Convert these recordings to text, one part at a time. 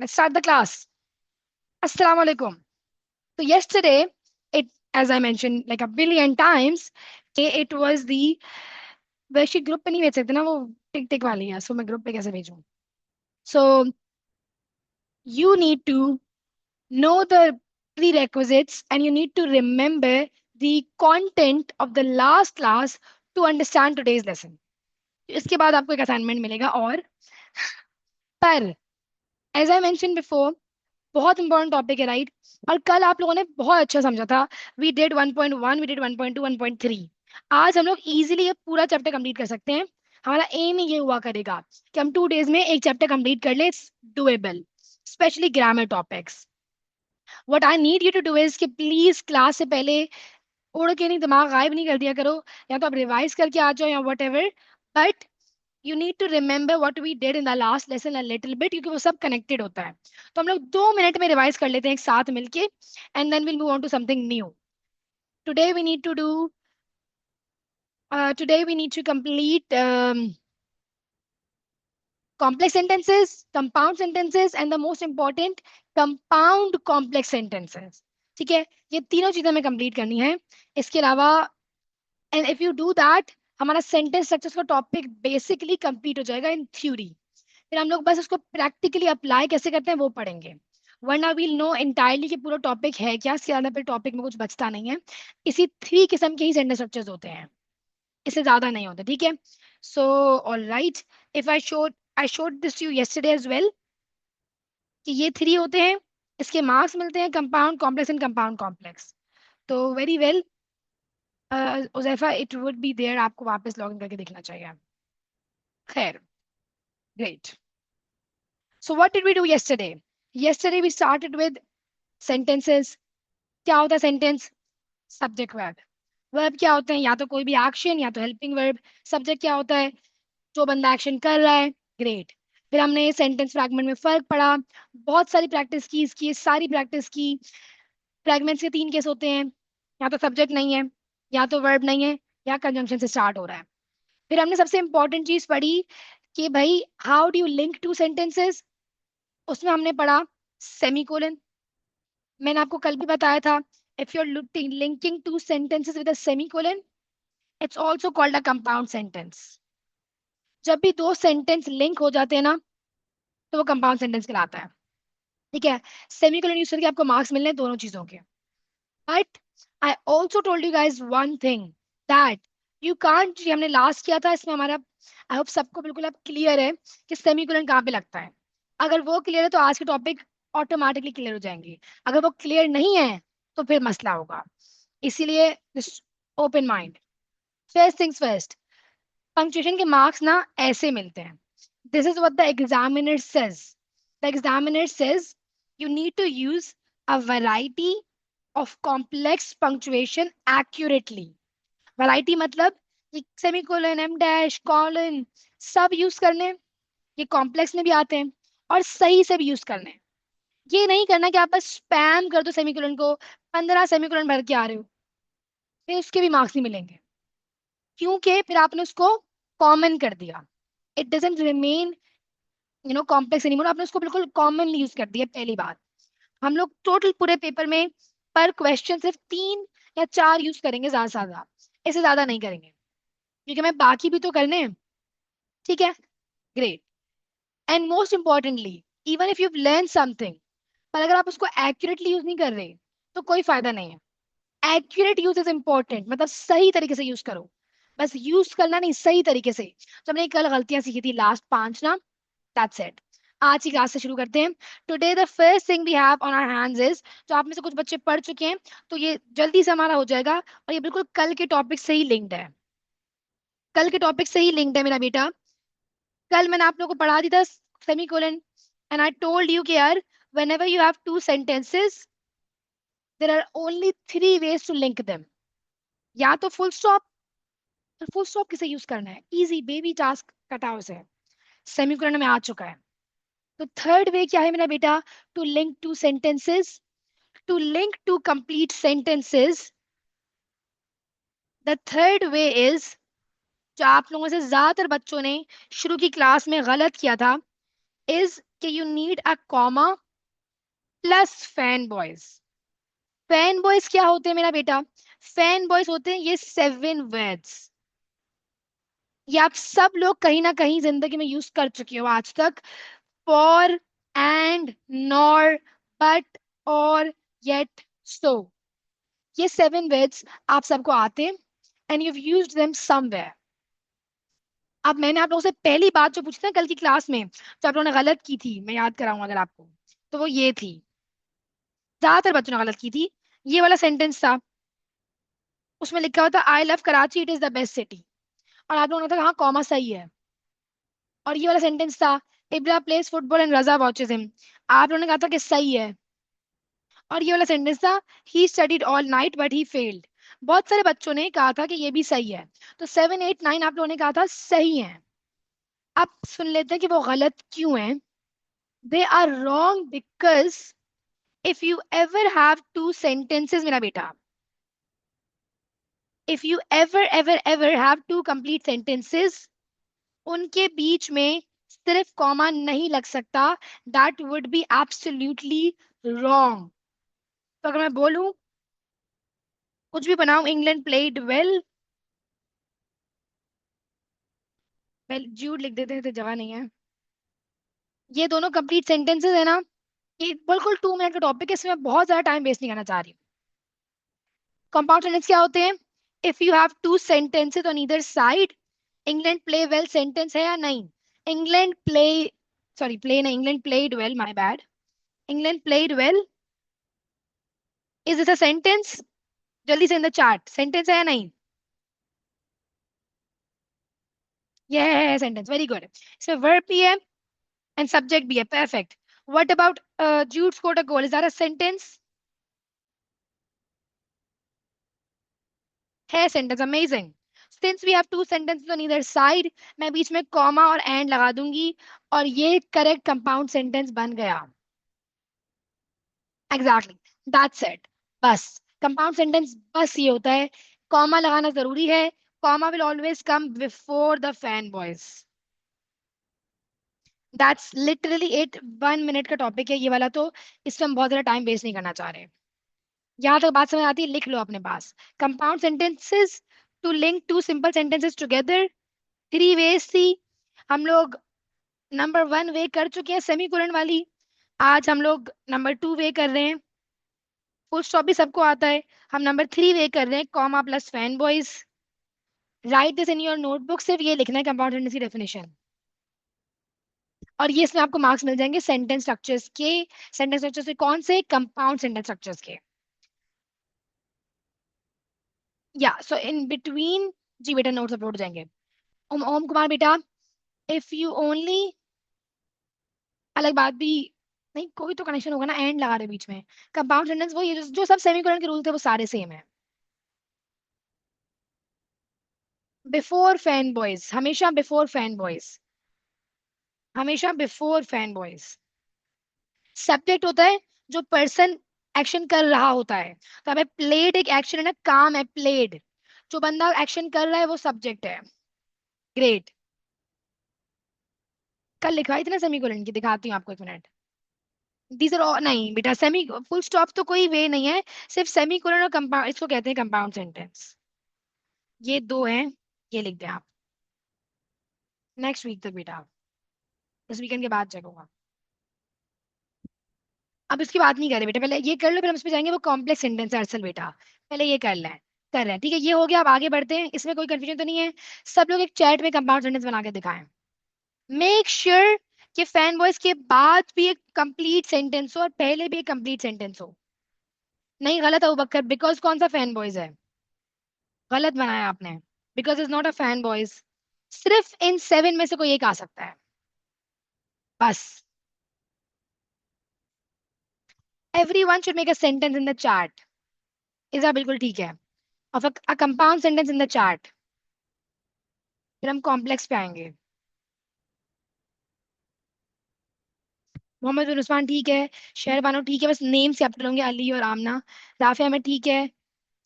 Let's start the class. Assalamu alaikum. So yesterday, it as I mentioned like a billion times, it was the वैसे group पे नहीं भेज सकते ना वो टिक टिक वाली है सो मैं ग्रुप पे कैसे भेजूं सो you need to know the prerequisites and you need to remember the content of the last class to understand today's lesson. इसके बाद आपको एक असाइनमेंट मिलेगा और पर एज आई मेंशन बिफोर बहुत इंपॉर्टेंट टॉपिक है राइट और कल आप लोगों ने बहुत अच्छा समझा था वी डिड 1.1 वी डिड 1.2 1.3 आज हम लोग इजीली ये पूरा चैप्टर कंप्लीट कर सकते हैं हमारा एम ही ये हुआ करेगा कि हम 2 days में एक चैप्टर कंप्लीट कर ले it's doable specially grammar topics what I need you to do is कि प्लीज क्लास से पहले उड़ के नहीं दिमाग गायब नहीं कर दिया करो या तो आप रिवाइज करके आ जाओ या whatever but you need to remember what we did in the last lesson a little bit क्योंकि वो सब कनेक्टेड होता है तो हम लोग 2 मिनट में रिवाइज कर लेते हैं एक साथ मिलके and then will move on to something new today we need to do today we need to complete complex sentences, compound sentences, and the most important, compound complex sentences. ठीक है ये तीनों चीजें हमें कंप्लीट करनी है इसके अलावा and if you do that हमारा सेंटेंस स्ट्रक्चर का टॉपिक बेसिकली कंप्लीट हो जाएगा इन थ्योरी फिर हम लोग बस उसको प्रैक्टिकली अप्लाई कैसे करते हैं वो पढ़ेंगे वरना वील नो इंटायरली कि पूरा टॉपिक है क्या इसके ज्यादा फिर टॉपिक में कुछ बचता नहीं है इसी 3 किस्म के ही सेंटेंस स्ट्रक्चर्स होते हैं इससे ज्यादा नहीं होते ठीक है so all right if I showed this you yesterday as well कि ये 3 होते हैं इसके मार्क्स मिलते हैं compound complex and compound complex तो very well Huzaifa it would be there आपको वापस लॉगिन करके देखना चाहिए खैर great so what did we do yesterday we started with sentences क्या होता है सेंटेंस सब्जेक्ट वर्ब वर्ब क्या होते हैं या तो कोई भी एक्शन या तो हेल्पिंग वर्ब सब्जेक्ट क्या होता है जो बंदा एक्शन कर रहा है ग्रेट फिर हमने सेंटेंस फ्रैगमेंट में फर्क पढ़ा बहुत सारी प्रैक्टिस की इसकी सारी प्रैक्टिस की फ्रैगमेंट्स के 3 केस होते हैं या तो सब्जेक्ट नहीं है या तो वर्ब नहीं है या कंजंक्शन से स्टार्ट हो रहा है फिर हमने सबसे इंपॉर्टेंट चीज पढ़ी कि भाई how do you link two sentences उसमें हमने पढ़ा सेमीकोलन मैंने आपको कल भी बताया था if you are linking two sentences with a semicolon it's also called a compound sentence जब भी 2 सेंटेंस लिंक हो जाते हैं ना तो वो कंपाउंड सेंटेंस कहलाता है ठीक है सेमीकोलन यूज करके आपको मार्क्स मिलने हैं दोनों चीजों के but I also told you guys one thing that you can't जी हमने लास्ट किया था इसमें हमारा आई होप सबको बिल्कुल अब क्लियर है कि सेमीकोलन कहाँ पे लगता है अगर वो क्लियर है तो आज के टॉपिक ऑटोमेटिकली क्लियर हो जाएंगे अगर वो क्लियर नहीं है तो फिर मसला होगा इसीलिए open mind first things first punctuation के मार्क्स ना ऐसे मिलते हैं this is what the examiner says the examiner says you need to use a variety of complex punctuation accurately variety मतलब ये सेमीकोलन एम डैश कॉलन सब use करने ये कॉम्प्लेक्स में भी आते हैं और सही से भी यूज करने ये नहीं करना कि आप बस स्पैम कर दो सेमीकोलन को 15 सेमीकोलन भर के आ रहे हो फिर उसके भी मार्क्स नहीं मिलेंगे क्योंकि फिर आपने उसको कॉमन कर दिया it doesn't remain complex anymore आपने उसको बिल्कुल कॉमनली यूज कर दिया पहली बात हम लोग टोटल पूरे पेपर में पर क्वेश्चन सिर्फ 3 या 4 यूज करेंगे ज्यादा से ज्यादा इससे ज्यादा नहीं करेंगे क्योंकि हमें बाकी भी तो करने हैं ठीक है great and most importantly even if you learn something पर अगर आप उसको एक्यूरेटली यूज नहीं कर रहे तो कोई फायदा नहीं है एक्यूरेट यूज इज इंपॉर्टेंट मतलब सही तरीके से यूज करो बस यूज करना नहीं सही तरीके से तो हमने कल गलतियां सीखी थी लास्ट 5 ना दैट्स इट आज की क्लास से शुरू करते हैं today the first thing we have on our hands is जो आप में से कुछ बच्चे पढ़ चुके हैं तो ये जल्दी से हमारा हो जाएगा और ये बिल्कुल कल के टॉपिक से ही लिंक्ड है कल के टॉपिक से ही लिंक्ड है मेरा बेटा कल मैंने आप लोगों को पढ़ा दी था semicolon and I told you कि यार whenever you have 2 sentences there are only 3 ways to link them या तो फुल स्टॉप और फुल स्टॉप किसे यूज करना है इजी बेबी टास्क कटाओ से सेमीकोलन में आ चुका है तो थर्ड वे क्या है मेरा बेटा to link two sentences to link two complete sentences the third way is जो आप लोगों से ज्यादातर बच्चों ने शुरू की क्लास में गलत किया था इज कि you need a comma plus fan boys. Fan boys क्या होते हैं मेरा बेटा? फैन बॉयज होते हैं ये 7 वर्ड्स। ये आप सब लोग कहीं ना कहीं जिंदगी में यूज कर चुके हो आज तक। फॉर, एंड, नॉर, बट, और, येट, सो। ये 7 वर्ड्स आप सबको आते हैं and you used them somewhere. अब मैंने आप लोगों से पहली बात जो पूछी थी ना कल की क्लास में, जो आप लोगों ने गलत की थी, मैं याद कराऊंगा अगर आपको, तो वो ये थी, ज्यादातर बच्चों ने गलत की थी। ये वाला सेंटेंस था, उसमें लिखा हुआ था I love Karachi, it is the best city. और आप लोगों ने कहा हाँ कॉमा सही है। और ये वाला सेंटेंस था Ibra plays football and Raza watches him. आप लोगों ने कहा था कि सही है। और ये वाला सेंटेंस था he studied all night but he failed. बहुत सारे बच्चों ने कहा था कि ये भी सही है। तो 7, 8, 9 आप लोगों ने कहा था सही है। अब सुन लेते हैं कि वो गलत क्यों है। They are wrong because if you ever have two sentences मेरा बेटा, if you ever ever ever have two complete sentences, उनके बीच में सिर्फ कॉमा नहीं लग सकता। That would be absolutely wrong. तो अगर मैं बोलूं, कुछ भी बनाऊं, इंग्लैंड प्लेड वेल, वेल जूड लिख देते हैं तो जगह नहीं है। ये दोनों कंप्लीट सेंटेंसेस है ना, ये बिल्कुल 2 मिनट का टॉपिक है, इसमें मैं बहुत ज्यादा टाइम वेस्ट नहीं करना चाह रही हूँ। कंपाउंड सेंटेंस क्या होते हैं? If you have two sentences on either side. England play well sentence है या नहीं? इंग्लैंड प्ले, सॉरी प्ले नहीं, England played well, my bad. England played well, is this a sentence? जल्दी से इन द चार्ट, सेंटेंस है या नहीं? ये है सेंटेंस, वेरी गुड। इसमें वर्ब भी है एंड सब्जेक्ट भी है, perfect. What about Jude scored a goal, is that a sentence? है sentence, amazing. Since we have two sentences on either side, मैं बीच में कॉमा और एंड लगा दूंगी और ये करेक्ट कंपाउंड सेंटेंस बन गया। Exactly, that's it. बस कंपाउंड सेंटेंस बस ये होता है, कॉमा लगाना जरूरी है। Comma will always come before the fan boys. That's literally it. 1 minute का टॉपिक है ये वाला, तो इसमें हम बहुत ज्यादा टाइम वेस्ट नहीं करना चाह रहे। यहाँ तक बात समझ आती है, लिख लो अपने पास। Compound sentences to link two simple sentences together, 3 ways थी। हम लोग नंबर 1 वे कर चुके हैं, सेमीकोलन वाली। आज हम लोग नंबर 2 वे कर रहे हैं। फुल स्टॉप भी सबको आता है। हम नंबर 3 वे कर रहे हैं, comma plus fan boys. Right this in your notebook, सिर्फ ये लिखना है कंपाउंड सेंटेंस की डेफिनेशन। और ये इसमें आपको मार्क्स मिल जाएंगे सेंटेंस स्ट्रक्चर्स के। सेंटेंस स्ट्रक्चर्स के कौन से? कंपाउंड सेंटेंस स्ट्रक्चर्स के। या सो इन बिटवीन, जी बेटा नोट्स अपलोड हो जाएंगे। ओम ओम कुमार बेटा, इफ यू ओनली, अलग बात भी नहीं, कोई तो कनेक्शन होगा ना, एंड लगा रहे बीच में। कंपाउंड सेंटेंस वो ये जो सब सेमीकोलन के रूल थे वो सारे सेम है। बिफोर फैन बॉयज, हमेशा बिफोर फैन बॉयज, हमेशा बिफोर फैन बॉयज। सब्जेक्ट होता है जो पर्सन एक्शन कर रहा होता है। तो हमें प्लेड एक एक्शन है ना, काम है प्लेड। जो बंदा एक्शन कर रहा है वो सब्जेक्ट है। ग्रेट। कल लिखवाई थी ना सेमीकोलन की, दिखाती हूँ आपको, 1 मिनट। दीज आर नहीं बेटा, सेमी फुल स्टॉप तो कोई वे नहीं है, सिर्फ सेमीकोलन और कंपाउंड, इसको कहते हैं कंपाउंड सेंटेंस। ये दो हैं, ये लिख दें आप। नेक्स्ट वीक तक बेटा, इस वीकेंड के बाद चेक होगा। अब इसकी बात नहीं कर रहे बेटा, पहले ये कर लो, फिर हम इस पे जाएंगे। वो कॉम्प्लेक्स सेंटेंस है अरसल बेटा, पहले ये कर लें। कर रहे हैं, ठीक है, ये हो गया। अब आगे बढ़ते हैं, इसमें कोई कंफ्यूजन तो नहीं है? सब लोग एक चैट में कंपाउंड सेंटेंस बना के दिखाएं। मेक श्योर कि फैन वॉइस के बाद भी एक कंप्लीट सेंटेंस हो और पहले भी एक कंप्लीट सेंटेंस हो। नहीं गलत है बकर, बिकॉज कौन सा फैन बॉयज है? गलत बनाया आपने। Because is not a fan boys. सिर्फ इन 7 में से कोई एक आ सकता है, बस। Every one should make a sentence in the chart. इजा बिल्कुल ठीक है। of a compound sentence in the chart। फिर हम कॉम्प्लेक्स पे आएंगे। मोहम्मद बिन उस्मान ठीक है, शहर बानो ठीक है, बस नेम से कैपिटल होंगे, अली और आमना। राफिया में ठीक है,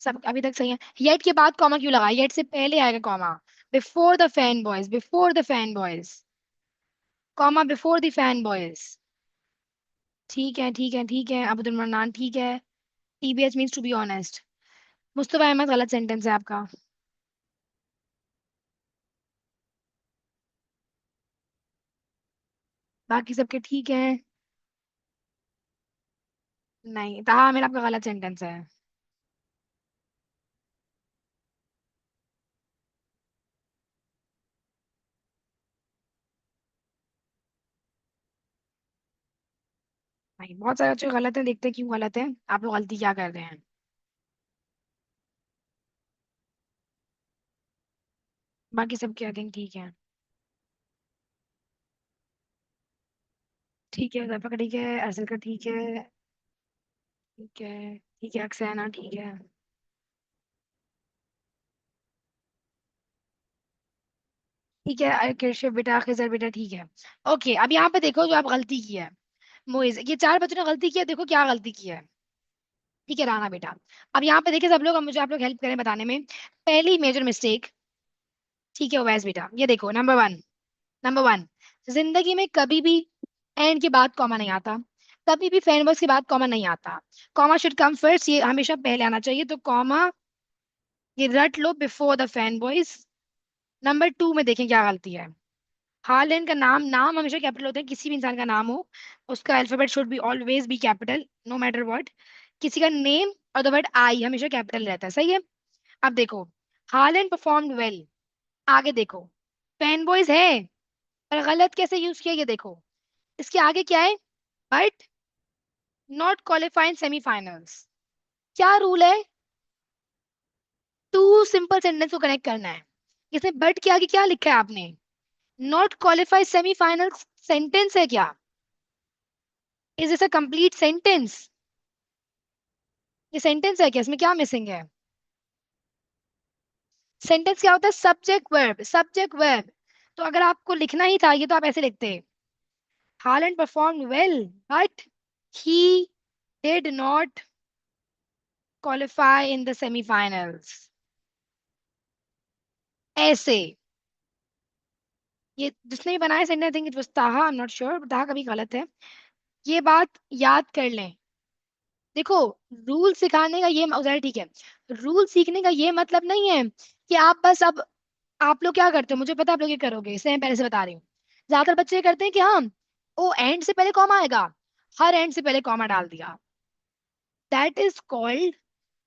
सब अभी तक सही है। येट के बाद कॉमा क्यों लगा? येट से पहले आएगा comma. Before the fan boys, before the fan boys, comma before the fan boys. ठीक है ठीक है ठीक है, अब्दुल मन्नान ठीक है। TBH means to be honest. Mustafa Ahmed गलत सेंटेंस है आपका। बाकी सबके ठीक है। नहीं, ताहा मेरा आपका गलत सेंटेंस है। नहीं, बहुत सारे बच्चे गलत हैं, देखते हैं क्यों गलत है, आप लोग गलती क्या कर रहे हैं। बाकी सबके आई थिंक ठीक है। ठीक है, जफर का ठीक है, अरसल का ठीक है। ठीक है ठीक है, अक्सैना ठीक है। ठीक है केशव बेटा, खिजर बेटा ठीक है। ओके, अब यहाँ पे देखो जो आप गलती की है। मोइज, ये चार बच्चों ने गलती की है, देखो क्या गलती की है। ठीक है राना बेटा। अब यहाँ पे देखिए सब लोग, अब मुझे आप लोग हेल्प करें बताने में। पहली मेजर मिस्टेक। ठीक है उवैस बेटा, ये देखो नंबर वन। नंबर वन, जिंदगी में कभी भी एंड के बाद कॉमा नहीं आता। कभी भी फैन वर्ड्स के बाद कॉमा नहीं आता। कॉमा शुड कम फर्स्ट, ये हमेशा पहले आना चाहिए, तो कॉमा ये रट लो before the fan boys. Number two में देखें क्या गलती है। हालैंड का नाम, नाम हमेशा कैपिटल होते हैं, किसी भी इंसान का नाम हो उसका alphabet should be always be capital, no matter what. किसी का नेम और द वर्ड आई हमेशा कैपिटल रहता है, सही है। अब देखो, हालैंड परफॉर्म्ड वेल। आगे देखो, फैन बॉयज है, पर गलत कैसे यूज किया ये देखो। इसके आगे क्या है, बट नॉट क्वालिफाइंग सेमीफाइनल्स। क्या रूल है, टू सिंपल सेंटेंस को कनेक्ट करना है। इसमें बट के आगे क्या लिखा है आपने, नॉट क्वालिफाइड सेमीफाइनल। सेंटेंस है क्या, is this a complete sentence. ये सेंटेंस है क्या, इसमें क्या मिसिंग है। सेंटेंस क्या होता है, सब्जेक्ट वर्ब, सब्जेक्ट वर्ब। तो अगर आपको लिखना ही था ये तो आप ऐसे लिखते, Holland perform well but he did not qualify in the semifinals, ऐसे। ये जिसने भी बनाया sentence, I think it was ताहा, आई एम नॉट श्योर, ताहा कभी गलत है। ये बात याद कर लें। देखो, रूल सिखाने का ये उधर ठीक है, रूल सीखने का ये मतलब नहीं है कि आप बस अब, आप लोग क्या करते हो मुझे पता है आप लोग ये करोगे, इसलिए मैं पहले से बता रही हूँ। ज्यादातर बच्चे ये करते हैं कि हाँ, ओ एंड से पहले कॉमा आएगा, हर एंड से पहले कॉमा डाल दिया। That is called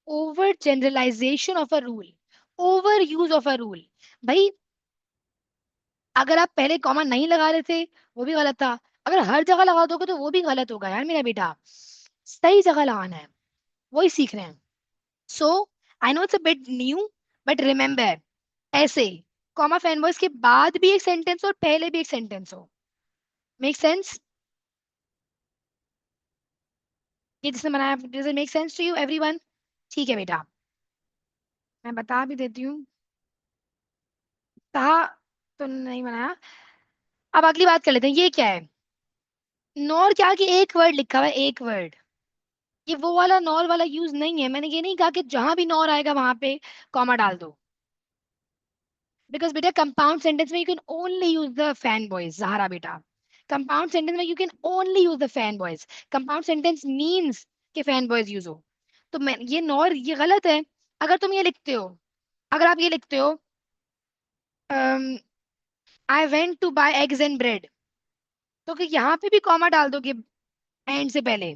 over generalisation of a rule, over use of a rule. भाई, अगर आप पहले कॉमा नहीं लगा रहे थे वो भी गलत था, अगर हर जगह लगा दोगे तो वो भी गलत होगा यार मेरा बेटा। सही जगह लगाना है, वही सीख रहे हैं। So I know it's a bit new, but remember, ऐसे कॉमा फैनबॉयज के बाद भी एक सेंटेंस और पहले भी एक सेंटेंस हो। मेक सेंस, ये जिसने बनाया, does it make sense to you everyone. ठीक है बेटा, मैं बता भी देती हूँ। कहा तो नहीं बनाया। अब अगली बात कर लेते हैं, ये क्या है, नॉर क्या कि एक वर्ड लिखा हुआ है, एक वर्ड। ये वो वाला नॉर वाला यूज नहीं है, मैंने ये नहीं कहा कि जहां भी नॉर आएगा वहां पे कॉमा डाल दो। बिकॉज बेटा कंपाउंड सेंटेंस में you can only use the fan boys, सहारा बेटा। कंपाउंड सेंटेंस में you can only use the fan boys. Compound sentence means कि फैन बॉयज यूज हो। तो मैं ये नॉर ये गलत है। अगर तुम ये लिखते हो, अगर आप ये लिखते हो, I went to buy eggs and bread, तो कि यहाँ पे भी कॉमा डाल दोगे एंड से पहले।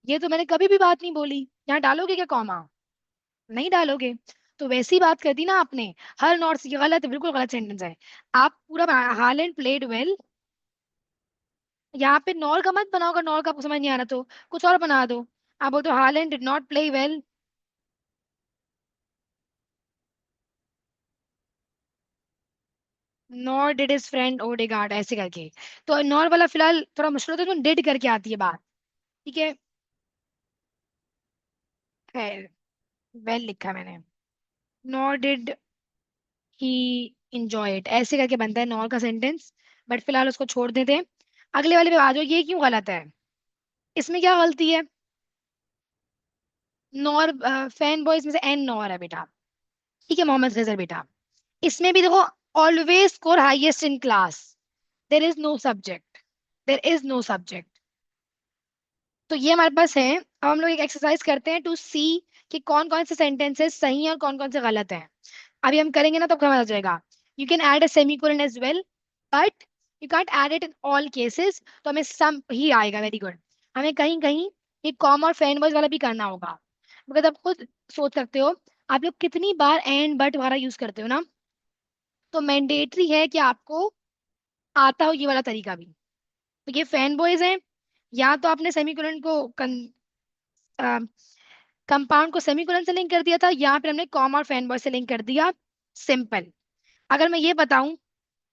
ये तो मैंने कभी भी बात नहीं बोली, यहाँ डालोगे क्या कॉमा, नहीं डालोगे। तो वैसी बात कर दी ना आपने, हर नॉट, ये गलत है, बिल्कुल गलत सेंटेंस है। आप पूरा हालैंड प्लेड वेल, यहाँ पे नॉर का मत बनाओ, अगर नॉर का आपको समझ नहीं आ रहा तो कुछ और बना दो। आप बोलते हो Holland did not play well, nor did his friend Odegaard, ऐसे करके। तो नॉर वाला फिलहाल थोड़ा मुश्किल होता है, तो डिड करके आती है बात। ठीक है वेल लिखा है मैंने, nor did he enjoy it, ऐसे करके बनता है नॉर का सेंटेंस। बट फिलहाल उसको छोड़ देते हैं, अगले वाले पे आ जाओ, ये क्यों गलत है, इसमें क्या गलती है। नॉर, फैन बॉयज में से एन नॉर है बेटा। ठीक है मोहम्मद गजर बेटा, इसमें भी देखो, always score highest in class, there is no subject, there is no subject. तो ये हमारे पास है। अब हम लोग एक एक्सरसाइज करते हैं टू सी कि कौन कौन से सेंटेंसेस सही हैं और कौन कौन से गलत हैं। अभी हम करेंगे ना तो समझ आ जाएगा। You can add a semicolon as well, but you can't add it in all cases, तो हमें सम ही आएगा। Very good. हमें कहीं कहीं ये कॉमा और फैन वाला भी करना होगा, बिकॉज आप खुद सोच सकते हो, आप लोग कितनी बार एंड बट वगैरह यूज करते हो ना, तो मैंडेटरी है कि आपको आता हो ये वाला तरीका भी। तो ये फैन बॉयज हैं, या तो आपने सेमीकोलन को कंपाउंड को सेमीकोलन से लिंक कर दिया था, या फिर हमने कॉमा और फैन बॉय से लिंक कर दिया। सिंपल। अगर मैं ये बताऊं,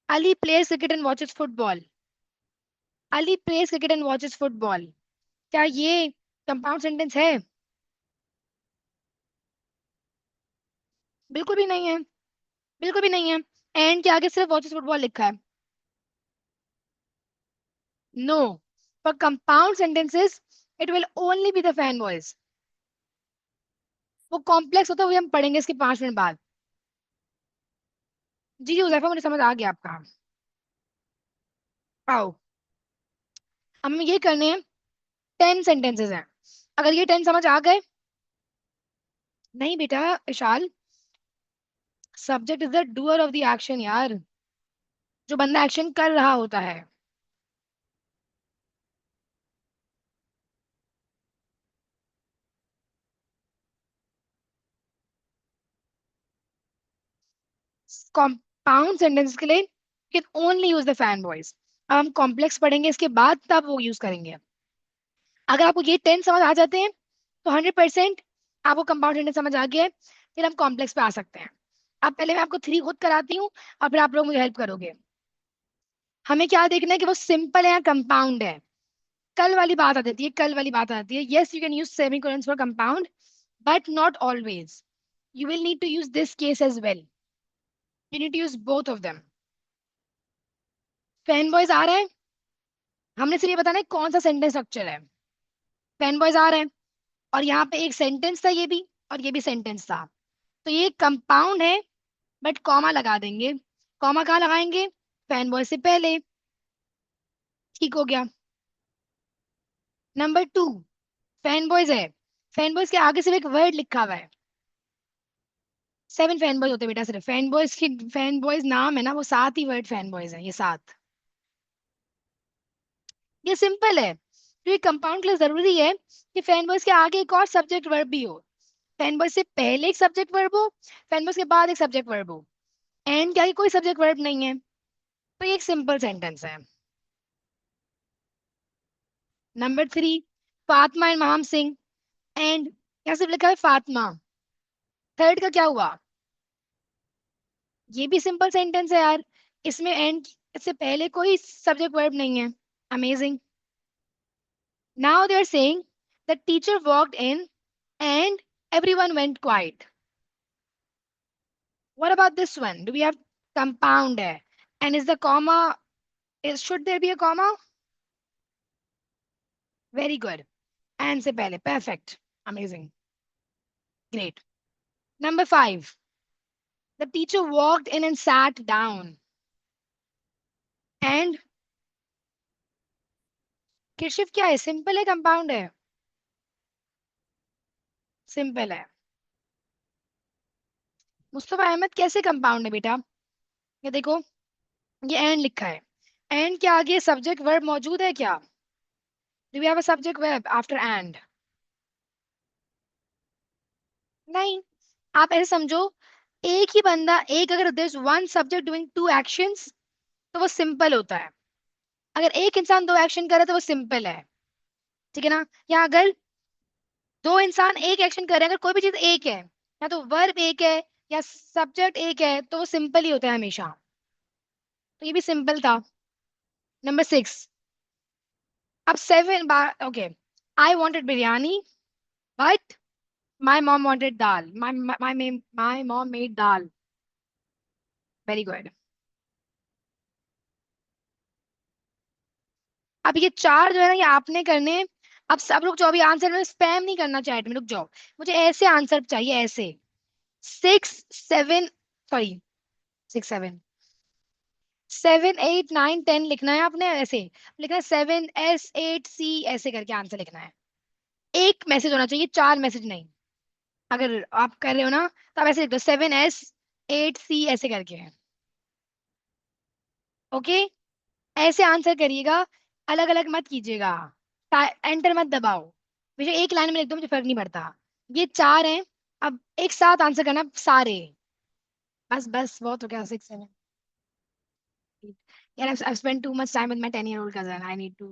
Ali pledge cricket and watches football, Ali pledge cricket and watches football, क्या ये कंपाउंड सेंटेंस है? बिल्कुल भी नहीं है। बिल्कुल भी नहीं है। एंड के आगे सिर्फ वॉचेस फुटबॉल लिखा है। No, for compound sentences it will only be the fan boys. वो कॉम्प्लेक्स होता है, वो हम पढ़ेंगे इसके 5 मिनट बाद। जी जी उजैफा, मुझे समझ आ गया आपका। आओ, हमें ये करने हैं। 10 सेंटेंसेस हैं। अगर ये 10 समझ आ गए। नहीं बेटा Vishal, subject is the doer of the action यार, जो बंदा एक्शन कर रहा होता है। कंपाउंड सेंटेंस के लिए can only use the fan voice. अब हम कॉम्प्लेक्स पढ़ेंगे इसके बाद, तब वो यूज करेंगे। अगर आपको ये 10 समझ आ जाते हैं तो 100% आपको कंपाउंड सेंटेंस समझ आ गया है। फिर हम कॉम्प्लेक्स पे आ सकते हैं। अब पहले मैं आपको 3 खुद कराती हूँ, और फिर आप लोग मुझे हेल्प करोगे। हमें क्या देखना है कि वो सिंपल है या कंपाउंड है। कल वाली बात आ जाती है, कल वाली बात आ जाती है। Yes you can use semicolons for compound, but not always. You will need to use this case as well. You need to use both of them. Fanboys आ रहा है। हमने सिर्फ ये बताना है कौन सा सेंटेंस स्ट्रक्चर है। फैन बॉयज आ रहा है, और यहाँ पे एक सेंटेंस था ये भी, और ये भी सेंटेंस था। तो ये कंपाउंड है, बट कॉमा लगा देंगे। कॉमा कहाँ लगाएंगे? फैन बॉय से पहले। ठीक हो गया। नंबर 2, फैन बॉयज है। फैन बॉयज के आगे सिर्फ एक वर्ड लिखा हुआ है। 7 फैन बॉयज होते हैं बेटा, सिर्फ फैन बॉयज की, फैन बॉयज नाम है ना, वो 7 ही वर्ड फैन बॉयज है, ये 7। ये सिंपल है। तो ये कंपाउंड के लिए जरूरी है कि फैन बॉयज के आगे एक और सब्जेक्ट वर्ब भी हो। फैन बॉयज से पहले एक सब्जेक्ट वर्ब हो, फैन बॉयज के बाद एक सब्जेक्ट वर्ब हो। एंड क्या, कोई सब्जेक्ट वर्ब नहीं है, तो ये एक सिंपल सेंटेंस है। Number 3, Fatima and महाम Singh. And यहाँ सिर्फ लिखा है फातिमा। थर्ड का क्या हुआ? ये भी सिंपल सेंटेंस है यार, इसमें एंड से पहले कोई सब्जेक्ट वर्ब नहीं है। Amazing. Now they are saying the teacher walked in and everyone went quiet. What about this one? Do we have compound है? And is the comma, is should there be a comma? Very good. And से पहले, perfect. Amazing. Great. Number 5. The teacher walked in and sat down. And किरशिफ क्या है? Simple है compound है? Simple है। मुस्तफा अहमद कैसे compound है बेटा? ये देखो, ये एंड लिखा है। एंड के आगे सब्जेक्ट वर्ब मौजूद है क्या? Do we have a subject verb after and? नहीं। आप ऐसे समझो, एक ही बंदा, एक अगर there is one subject doing two actions, तो वो सिंपल होता है। अगर एक इंसान 2 एक्शन करे तो वो सिंपल है। ठीक है ना? या अगर 2 इंसान एक एक्शन कर रहे हैं, अगर कोई भी चीज एक है, या तो वर्ब एक है या सब्जेक्ट एक है, तो वो सिंपल ही होता है हमेशा। तो ये भी सिंपल था। नंबर 6। अब 7 बार, okay. I wanted biryani, but my mom wanted dal. My mom made dal. Very good. अब ये 4 जो है ना, ये आपने करने हैं। अब सब लोग जो अभी आंसर में स्पैम नहीं करना, चैट में रुक जाओ। मुझे ऐसे आंसर चाहिए, ऐसे 6 7, सॉरी 6 7, 7 8 9 10 लिखना है आपने, ऐसे लिखना है। 7 S 8 C ऐसे करके आंसर लिखना है। एक मैसेज होना चाहिए, 4 मैसेज नहीं। अगर आप कर रहे हो ना तो आप ऐसे लिख दो 7S 8C ऐसे करके। ओके, ऐसे आंसर करिएगा, अलग अलग मत कीजिएगा, एंटर मत दबाओ। मुझे एक लाइन में लिख दो, मुझे फर्क नहीं पड़ता। ये 4 हैं, अब एक साथ आंसर करना सारे। बस बस बहुत हो गया, 6 7। यार I've spent too much time with my 10-year-old cousin. I need to.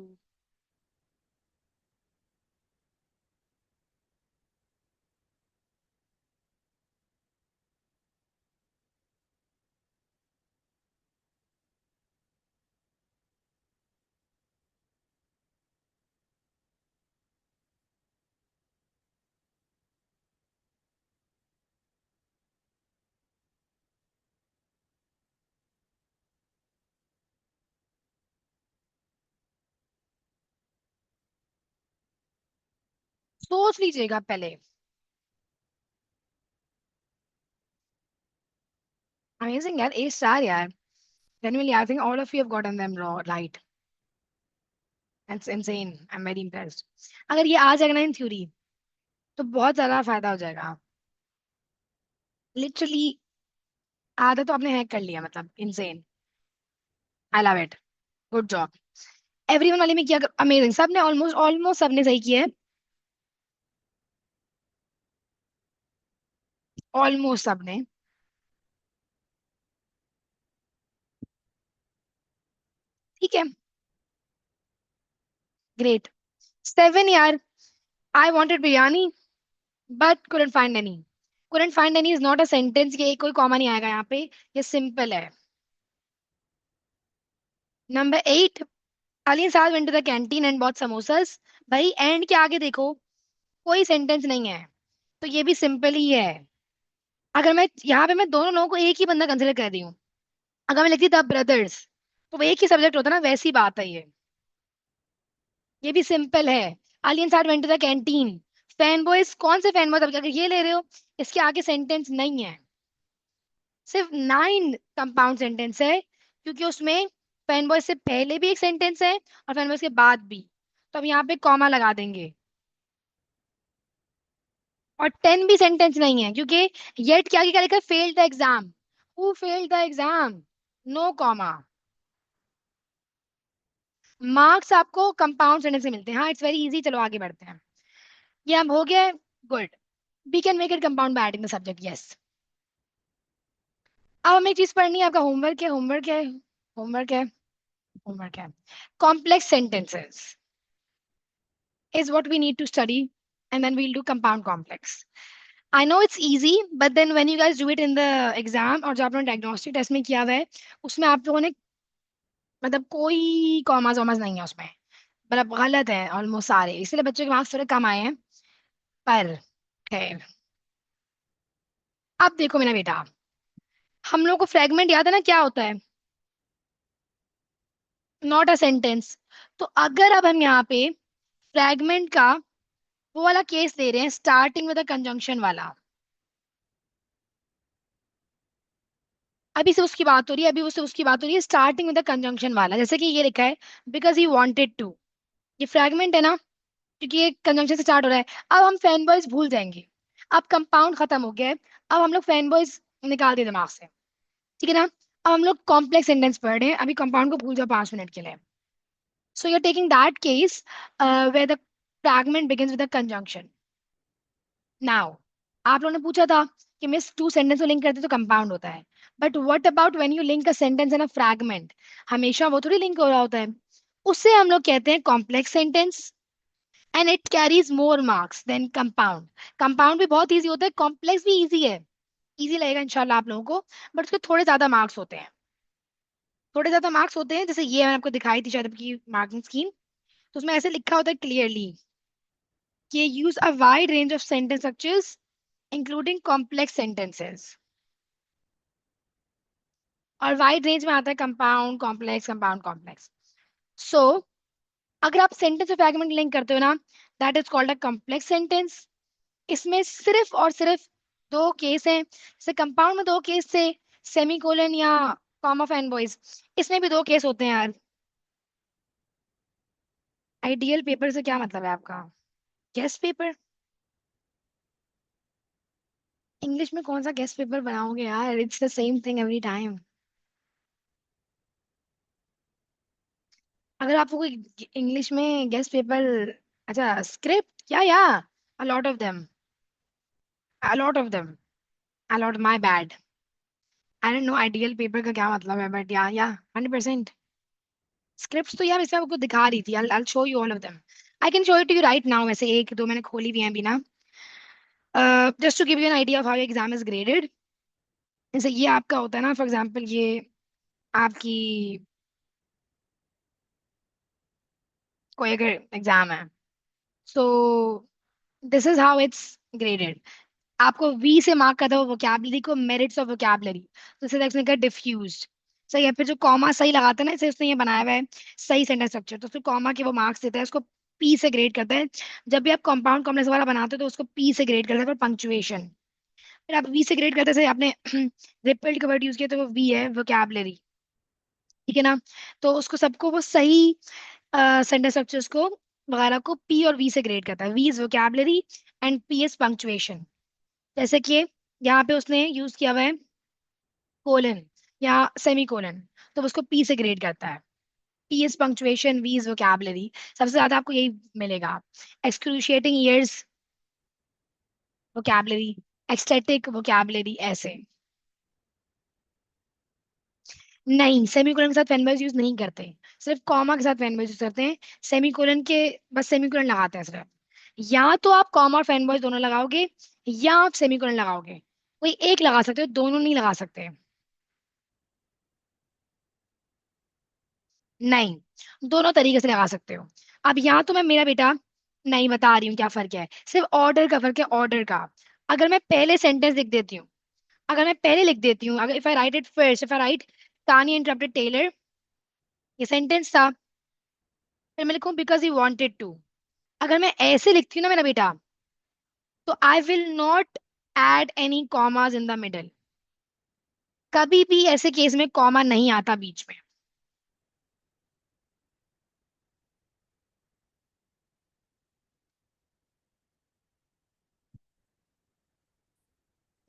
सोच लीजिएगा पहले। अमेजिंग यार, A यार। Genuinely, I think all of you have gotten them right. That's insane. I'm very impressed. अगर ये आ जाएगा ना इन थ्योरी, तो बहुत ज्यादा फायदा हो जाएगा। लिटरली आधा तो आपने हैक कर लिया, मतलब insane. I love it. Good job. Everyone वाले में किया, अमेजिंग। सबने ऑलमोस्ट ऑलमोस्ट सबने सही किया है, ऑलमोस्ट सबने। ठीक है, ग्रेट। 7 यार, आई wanted biryani but couldn't find any. couldn't find any is not a sentence कि कोई कॉमा नहीं आएगा यहाँ पे, ये सिंपल है। नंबर 8, अली साहब went to the canteen and bought samosas। भाई एंड के आगे देखो, कोई सेंटेंस नहीं है, तो ये भी सिंपल ही है। अगर मैं यहाँ पे मैं दोनों लोगों को एक ही बंदा कंसिडर कर रही हूँ, अगर मैं लिखती द ब्रदर्स, तो वो एक ही सब्जेक्ट होता ना, वैसी बात है ये भी सिंपल है। अली साहब went to the canteen। Fan boys, कौन से फैन बॉयज, अगर ये ले रहे हो, इसके आगे सेंटेंस नहीं है। सिर्फ 9 कंपाउंड सेंटेंस है, क्योंकि उसमें फैन बॉयज से पहले भी एक सेंटेंस है और फैन बॉयज के बाद भी, तो हम यहाँ पे कॉमा लगा देंगे। और 10 भी सेंटेंस नहीं है, क्योंकि येट क्या क्या लिखा है, failed the exam. Who failed the exam, no comma. Marks आपको कंपाउंड सेंटेंस से मिलते हैं। हाँ, इट्स वेरी इजी, चलो आगे बढ़ते हैं। ये अब हो गया, good. We can make it compound by adding the subject, yes. अब हमें एक चीज पढ़नी है, आपका होमवर्क है, होमवर्क है, होमवर्क है, होमवर्क है। Complex sentences is what we need to study, and then we'll do compound complex. I know it's easy, but then when you guys do it in the exam, और जो आपने diagnostic test में किया हुआ है, उसमें आप लोगों ने, मतलब कोई कॉमास वॉमास नहीं है उसमें, मतलब गलत है ऑलमोस्ट सारे, इसलिए बच्चों के मार्क्स थोड़े कम आए हैं। पर खैर, अब देखो मेरा बेटा, हम लोग को फ्रेगमेंट याद है ना क्या होता है, नॉट अ सेंटेंस। तो अगर अब हम यहाँ पे फ्रेगमेंट का वो वाला केस दे रहे हैं, स्टार्टिंग विद अ कंजंक्शन वाला, अभी से उसकी बात हो रही है, अभी उससे उसकी बात हो रही है, स्टार्टिंग विद द कंजंक्शन वाला, जैसे कि ये लिखा है, बिकॉज ही वांटेड टू। ये फ्रैगमेंट है ना, क्योंकि ये कंजंक्शन से स्टार्ट हो रहा है। अब हम फैन बॉयज भूल जाएंगे, अब कंपाउंड खत्म हो गया है, अब हम लोग फैन बॉयज निकाल दिए दिमाग से, ठीक है ना। अब हम लोग कॉम्प्लेक्स सेंटेंस पढ़ रहे हैं, अभी कंपाउंड को भूल जाओ 5 मिनट के लिए। So you are taking that case where the fragment begins with the conjunction. Now, आप लोगों ने पूछा था कि मिस 2 सेंटेंस को लिंक करते तो कंपाउंड होता है, but what about when you link a sentence and a fragment, हमेशा वो थोड़ी लिंक हो रहा होता है। उसे हम लोग कहते हैं complex sentence, and it carries more marks than compound. Compound भी बहुत इजी होता है, कॉम्प्लेक्स भी इजी है, इजी लगेगा इंशाल्लाह आप लोगों को, बट उसके थोड़े ज्यादा मार्क्स होते हैं, थोड़े ज्यादा मार्क्स होते हैं। जैसे ये मैंने आपको दिखाई थी शायद आपकी मार्किंग स्कीम, तो उसमें ऐसे लिखा होता है क्लियरली कि use a wide range of sentence structures including complex sentences. और वाइड रेंज में आता है कंपाउंड कॉम्प्लेक्स, कंपाउंड कॉम्प्लेक्स। सो अगर आप सेंटेंस और फ्रैगमेंट लिंक करते हो ना, that is called a complex sentence. इसमें सिर्फ और सिर्फ 2 केस हैं, जैसे कंपाउंड में 2 केस थे, सेमीकोलन या कॉमा फैन बॉयज, इसमें भी 2 केस होते हैं यार। आइडियल पेपर से क्या मतलब है आपका, गेस्ट पेपर? इंग्लिश में कौन सा गेस्ट पेपर बनाओगे यार, it's the same thing every time. अगर आपको कोई इंग्लिश में गेस्ट पेपर, अच्छा स्क्रिप्ट, या a lot of them, a lot of them, a lot, my bad. I don't know ideal paper का क्या मतलब है, बट या 100%। स्क्रिप्ट्स तो यार मैं आपको दिखा रही थी, I show you all of them. I can show it to you right now, वैसे एक दो मैंने खोली भी हैं अभी ना। Just to give you an idea of how exam is graded. जैसे ये आपका होता है ना, फॉर एग्जांपल ये आपकी कोई अगर एग्जाम है, so this is how it's graded. आपको वी से मार्क करता है वोकैबलरी को, मेरिट्स ऑफ वोकैबलरी। तो जैसे उसने कहा डिफ्यूज्ड, सही है, फिर जो कॉमा सही लगाता है ना, इसे उसने ये बनाया हुआ है सही सेंटेंस स्ट्रक्चर, तो फिर कॉमा के वो मार्क्स देता है, उसको पी से ग्रेड करता है। जब भी आप कंपाउंड कॉम्प्लेक्स वाला बनाते हो तो उसको पी से ग्रेड करता है, फिर पंक्चुएशन। फिर आप वी से ग्रेड करते हैं, जैसे आपने रिपील्ड का वर्ड यूज किया तो वो वी है वोकैबलरी, ठीक है ना। तो उसको सबको वो सही सेंटेंस स्ट्रक्चर्स को वगैरह को पी और वी से ग्रेड करता है। V is vocabulary and P is punctuation. जैसे कि यहाँ पे उसने यूज किया हुआ है कोलन या सेमी कोलन, तो उसको पी से ग्रेड करता है। P is punctuation, V is vocabulary. सबसे ज्यादा आपको यही मिलेगा। Excruciating years vocabulary, ecstatic vocabulary, ऐसे। नहीं, सेमीकोलन के साथ फैन यूज नहीं करते, सिर्फ कॉमा के साथ फैन यूज करते हैं। सेमीकोलन के बस सेमीकोलन लगाते हैं सिर्फ। या तो आप कॉमा और फैन दोनों लगाओगे, या आप सेमीकोलन लगाओगे। कोई एक लगा सकते हो, दोनों नहीं लगा सकते। नहीं, दोनों तरीके से लगा सकते हो। अब यहाँ तो मैं मेरा बेटा नहीं बता रही हूँ क्या फर्क है, सिर्फ ऑर्डर का फर्क है, ऑर्डर का। अगर मैं पहले सेंटेंस लिख देती हूँ, अगर मैं पहले लिख देती हूँ, अगर if I right it first, if I right तानी इंटरप्टेड टेलर, ये सेंटेंस था, फिर मैं लिखूं बिकॉज ही वांटेड टू। अगर मैं ऐसे लिखती हूँ ना मेरा बेटा, तो I will not add any commas in the middle. कभी भी ऐसे केस में कॉमा नहीं आता बीच में।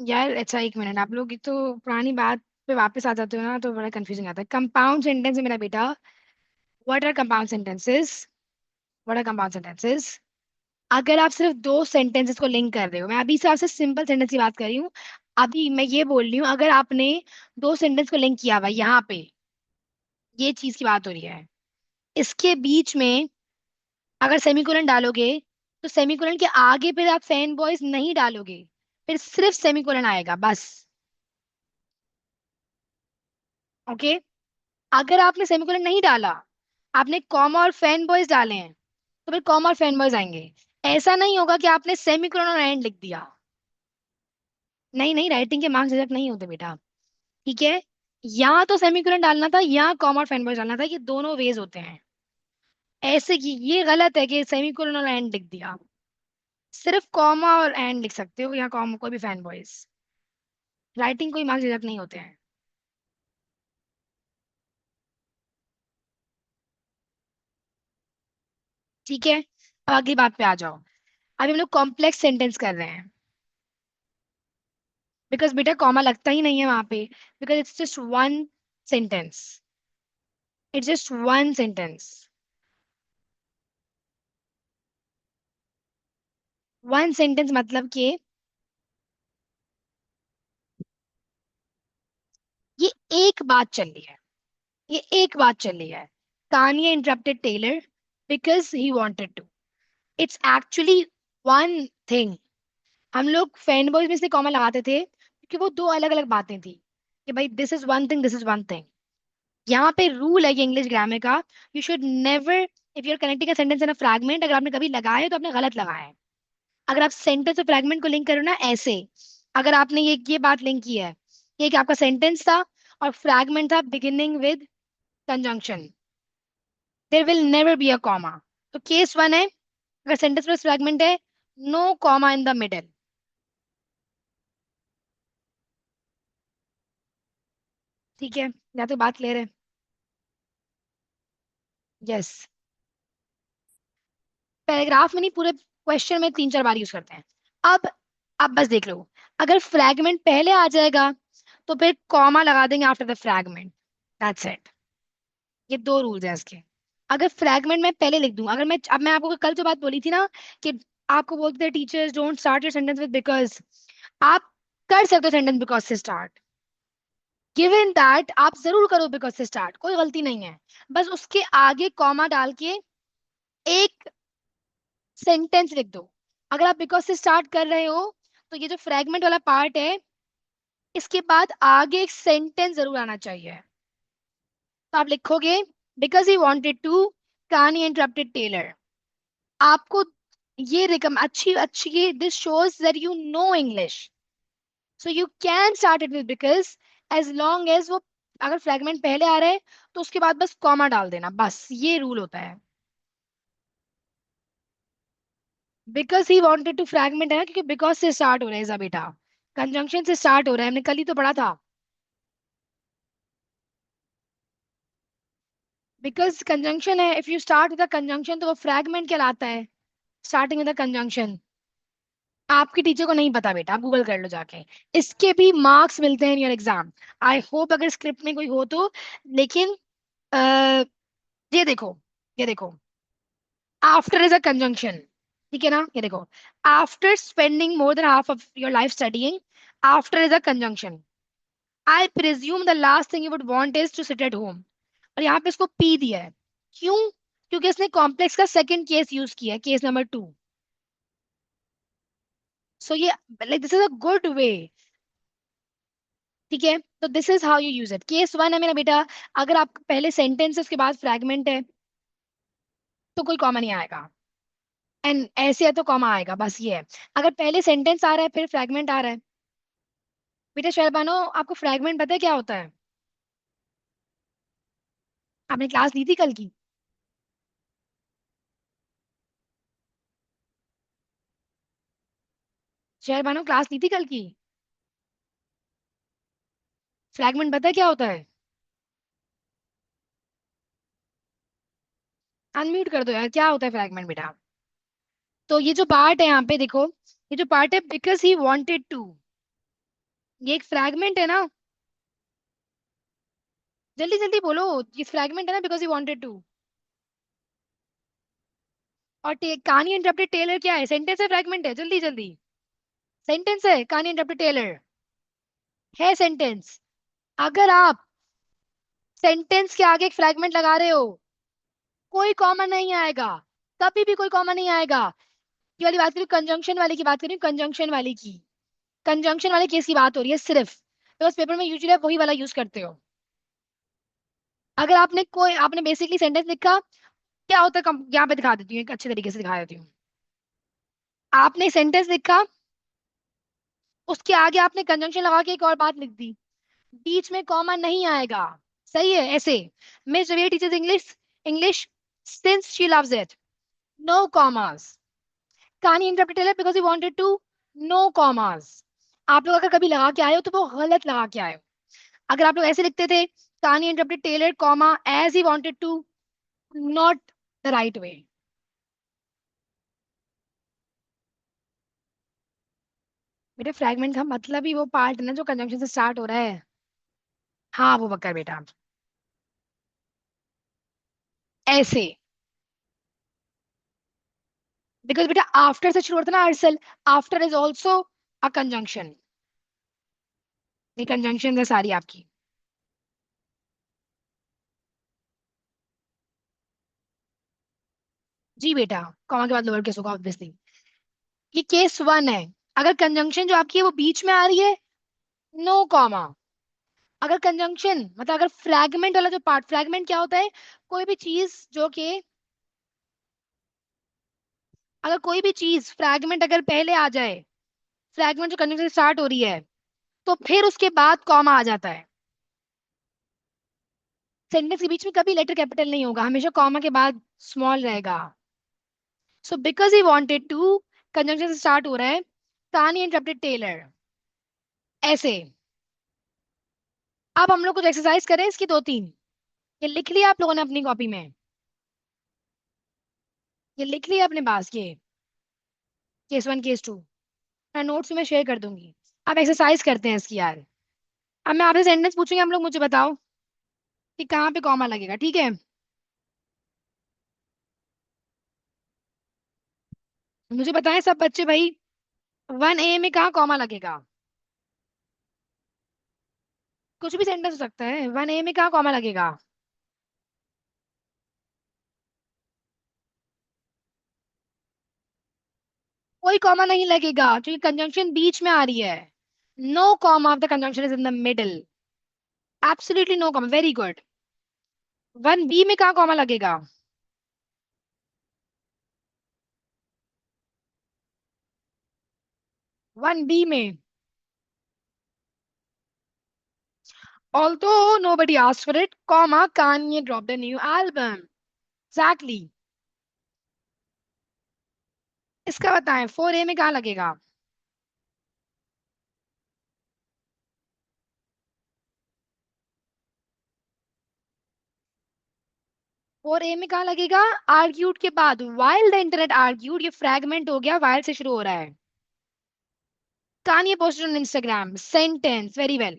यार अच्छा, एक मिनट, आप लोग एक तो पुरानी बात पे वापस आ जाते हो ना, तो बड़ा कंफ्यूजिंग आता है। कंपाउंड सेंटेंस है मेरा बेटा। What are compound sentences? What are compound sentences? अगर आप सिर्फ दो सेंटेंसेस को लिंक कर रहे हो, मैं अभी से आपसे सिंपल सेंटेंस की बात कर रही हूँ। अभी मैं ये बोल रही हूँ, अगर आपने दो सेंटेंस को लिंक किया हुआ यहाँ पे, ये चीज की बात हो रही है, इसके बीच में अगर सेमीकोलन डालोगे, तो सेमीकोलन के आगे फिर आप फैन बॉयज नहीं डालोगे, फिर सिर्फ सेमीकोलन आएगा बस। ओके। अगर आपने सेमीकोलन नहीं डाला, आपने कॉमा और फैन बॉयज डाले हैं, तो फिर कॉमा और फैन बॉयज आएंगे। ऐसा नहीं होगा कि आपने सेमीकोलन और एंड लिख दिया। नहीं नहीं, राइटिंग के मार्क्स डिडक्ट नहीं होते बेटा, ठीक है। या तो सेमीकोलन डालना था, या कॉमा और फैन बॉयज डालना था, ये दोनों वेज होते हैं। ऐसे की ये गलत है कि सेमीकोलन और एंड लिख दिया। सिर्फ कॉमा और एंड लिख सकते हो, या कॉमा कोई भी फैन बॉयज। राइटिंग कोई मार्क्स डिडक्ट नहीं होते हैं, ठीक है। अब अगली बात पे आ जाओ। अभी हम लोग कॉम्प्लेक्स सेंटेंस कर रहे हैं, बिकॉज बेटा कॉमा लगता ही नहीं है वहां पे, because it's just one sentence, it's just one sentence. One sentence मतलब कि ये एक बात चल रही है, ये एक बात चल रही है। Kanye interrupted Taylor because he wanted to. It's actually one thing. हम लोग फैन बॉयज में से कॉमा लगाते थे क्योंकि वो दो अलग अलग बातें थी, कि भाई this is one thing, this is one thing. यहाँ पे रूल है ये इंग्लिश ग्रामर का, you should never, if you are connecting a sentence in a fragment, अगर आपने कभी लगाया है तो आपने गलत लगाया है। अगर आप सेंटेंस और फ्रैगमेंट को लिंक करो ना ऐसे, अगर आपने ये बात लिंक की है, ये कि आपका सेंटेंस था और फ्रैगमेंट था beginning with conjunction, there will never be a comma. तो केस वन है, अगर सेंटेंस प्लस फ्रैगमेंट है, no comma in the middle, ठीक है। या तो बात ले रहे हैं। यस। पैराग्राफ में नहीं, पूरे क्वेश्चन में 3-4 बार यूज करते हैं। अब बस देख लो, अगर फ्रैगमेंट पहले आ जाएगा तो फिर कॉमा लगा देंगे after the fragment. That's it. ये 2 रूल्स हैं इसके। अगर फ्रैगमेंट मैं पहले लिख दूं, अगर मैं आपको कल जो बात बोली थी ना, कि आपको बोलते थे teachers don't start your sentence with because, आप कर सकते हो सेंटेंस बिकॉज से स्टार्ट, गिवन दैट आप जरूर करो बिकॉज से स्टार्ट, कोई गलती नहीं है। बस उसके आगे कॉमा डाल के एक सेंटेंस लिख दो। अगर आप बिकॉज से स्टार्ट कर रहे हो तो ये जो फ्रैगमेंट वाला पार्ट है, इसके बाद आगे एक सेंटेंस जरूर आना चाहिए। तो आप लिखोगे because he wanted to, Connie interrupted Taylor. आपको ये रिकम अच्छी अच्छी, this shows that you know English, so you can start it with because, as long as वो, अगर फ्रैगमेंट पहले आ रहे हैं तो उसके बाद बस कॉमा डाल देना, बस ये रूल होता है। Because he wanted to fragment है ना, क्योंकि बिकॉज से स्टार्ट हो रहा है ऐसा बेटा, कंजंक्शन से स्टार्ट हो रहा है, हमने कल ही तो पढ़ा था। बिकॉज कंजंक्शन है, if you start with conjunction तो वो फ्रैगमेंट कहलाता है, स्टार्टिंग विद कंजंक्शन। आपके टीचर को नहीं पता बेटा, आप गूगल कर लो जाके। इसके भी मार्क्स मिलते हैं in your exam. I hope अगर स्क्रिप्ट में कोई हो तो। लेकिन अ, ये देखो, ये देखो, आफ्टर इज अ कंजंक्शन, ठीक है ना, ये देखो, after spending more than half of your life studying, after is a conjunction. I presume the last thing you would want is to sit at home. और यहाँ पे इसको पी दिया है, क्यों? क्योंकि इसने कॉम्प्लेक्स का सेकंड केस यूज किया है, केस नंबर 2। सो ये, like this is a good way, ठीक है। तो this is how you use it. Case 1 है मेरा बेटा, अगर आप पहले सेंटेंस है उसके बाद फ्रैगमेंट है तो कोई कॉमा नहीं आएगा, एंड ऐसे है तो कॉमा आएगा, बस ये है। अगर पहले सेंटेंस आ रहा है फिर फ्रैगमेंट आ रहा है, बेटा शहरबानो, आपको फ्रैगमेंट पता है क्या होता है? आपने क्लास ली थी कल की? शहरबानो क्लास ली थी कल की? फ्रैगमेंट पता है क्या होता है? अनम्यूट कर दो यार, क्या होता है फ्रैगमेंट बेटा? तो ये जो पार्ट है यहाँ पे देखो, ये जो पार्ट है बिकॉज ही वांटेड टू, ये एक फ्रैगमेंट है ना। जल्दी जल्दी बोलो, ये फ्रैगमेंट है ना, बिकॉज ही वांटेड टू। और कहानी इंटरप्टेड टेलर क्या है? सेंटेंस है फ्रैगमेंट है? जल्दी जल्दी। सेंटेंस है, कहानी इंटरप्टेड टेलर है सेंटेंस। अगर आप सेंटेंस के आगे एक फ्रैगमेंट लगा रहे हो, कोई कॉमन नहीं आएगा, कभी भी कोई कॉमन नहीं आएगा। ये वाली बात करी, कंजंक्शन वाले की बात करी, कंजंक्शन वाली की, कंजंक्शन वाले केस की बात हो रही है सिर्फ। तो उस पेपर में यूजुअली आप वही वाला यूज करते हो। अगर आपने बेसिकली सेंटेंस लिखा, क्या होता है, यहाँ पे दिखा देती हूँ, एक अच्छे तरीके से दिखा देती हूँ। आपने सेंटेंस लिखा, उसके आगे आपने कंजंक्शन लगा के एक और बात लिख दी, बीच में कॉमा नहीं आएगा। सही है ऐसे। Miss Ravi teachers English, English since she loves it, no commas. Kahani interpreted because he wanted to, no commas. आप लोग अगर कभी लगा के आए हो तो वो गलत लगा के आए हो। अगर आप लोग ऐसे लिखते थे, कहानी interrupted Taylor comma as he wanted to, not the right way. बेटा फ्रैगमेंट का मतलब ही वो पार्ट है ना जो कंजंक्शन से स्टार्ट हो रहा है। हाँ वो बकर बेटा, ऐसे। बिकॉज बेटा आफ्टर से शुरू होता है ना Arsal, after is also a conjunction. ये कंजंक्शन है सारी आपकी। जी बेटा, कॉमा के बाद लोअर केस होगा ऑब्वियसली। ये केस 1 है। अगर कंजंक्शन जो आपकी है वो बीच में आ रही है, नो कॉमा। अगर कंजंक्शन मतलब अगर फ्रैगमेंट वाला जो पार्ट, फ्रैगमेंट क्या होता है? कोई भी चीज जो कि, अगर कोई भी चीज फ्रैगमेंट अगर पहले आ जाए, फ्रैगमेंट जो कंजंक्शन से स्टार्ट हो रही है, तो फिर उसके बाद कॉमा आ जाता है। सेंटेंस के बीच में कभी लेटर कैपिटल नहीं होगा, हमेशा कॉमा के बाद स्मॉल रहेगा। So because he wanted to, conjunction से स्टार्ट हो रहा है, तानी इंटरप्टेड टेलर, ऐसे। अब हम लोग कुछ एक्सरसाइज करें इसकी 2-3। ये लिख लिया आप लोगों ने अपनी कॉपी में? ये लिख लिया अपने पास ये, केस 1 केस 2। मैं नोट्स में शेयर कर दूंगी। अब एक्सरसाइज करते हैं इसकी यार। अब मैं आपसे सेंटेंस पूछूंगी, हम लोग मुझे बताओ कि कहाँ पे कॉमा लगेगा, ठीक है? मुझे बताएं सब बच्चे भाई, 1A में कहाँ कॉमा लगेगा? कुछ भी सेंटेंस हो सकता है, 1A में कहाँ कॉमा लगेगा? कोई कॉमा नहीं लगेगा क्योंकि कंजंक्शन बीच में आ रही है। No comma of the conjunction is in the middle. Absolutely no comma, very good. 1B में कहाँ कॉमा लगेगा? 1B में, although nobody asked for it, comma, Kanye dropped a new album. Exactly. इसका बताएं 4A में कहाँ लगेगा? 4A में कहाँ लगेगा? आर्ग्यूड के बाद, while the internet argued, ये फ्रैगमेंट हो गया, while से शुरू हो रहा है। Kanye posted on Instagram, sentence, very well.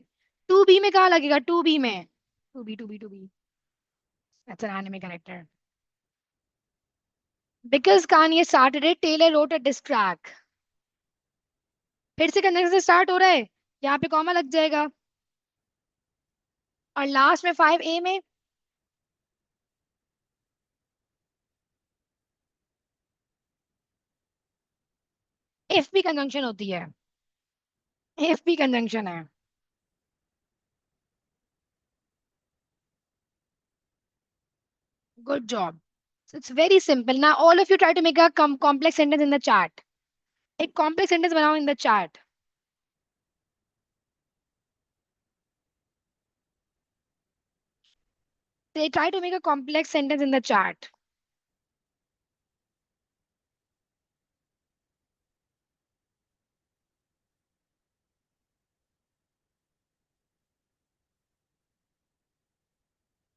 2B में कहाँ लगेगा? 2B में, 2B, that's an anime character. Because Kanye started it, Taylor wrote a diss track. फिर से कंजंक्शन से स्टार्ट हो रहा है, यहाँ पे कॉमा लग जाएगा। और लास्ट में 5A में, इफ भी कंजंक्शन होती है, इफ भी कंजंक्शन है। Good job. It's very simple ना, all of you try to make a complex sentence in the chat. एक कॉम्प्लेक्स सेंटेंस बनाओ in the chat. They try to make a complex sentence in the chat.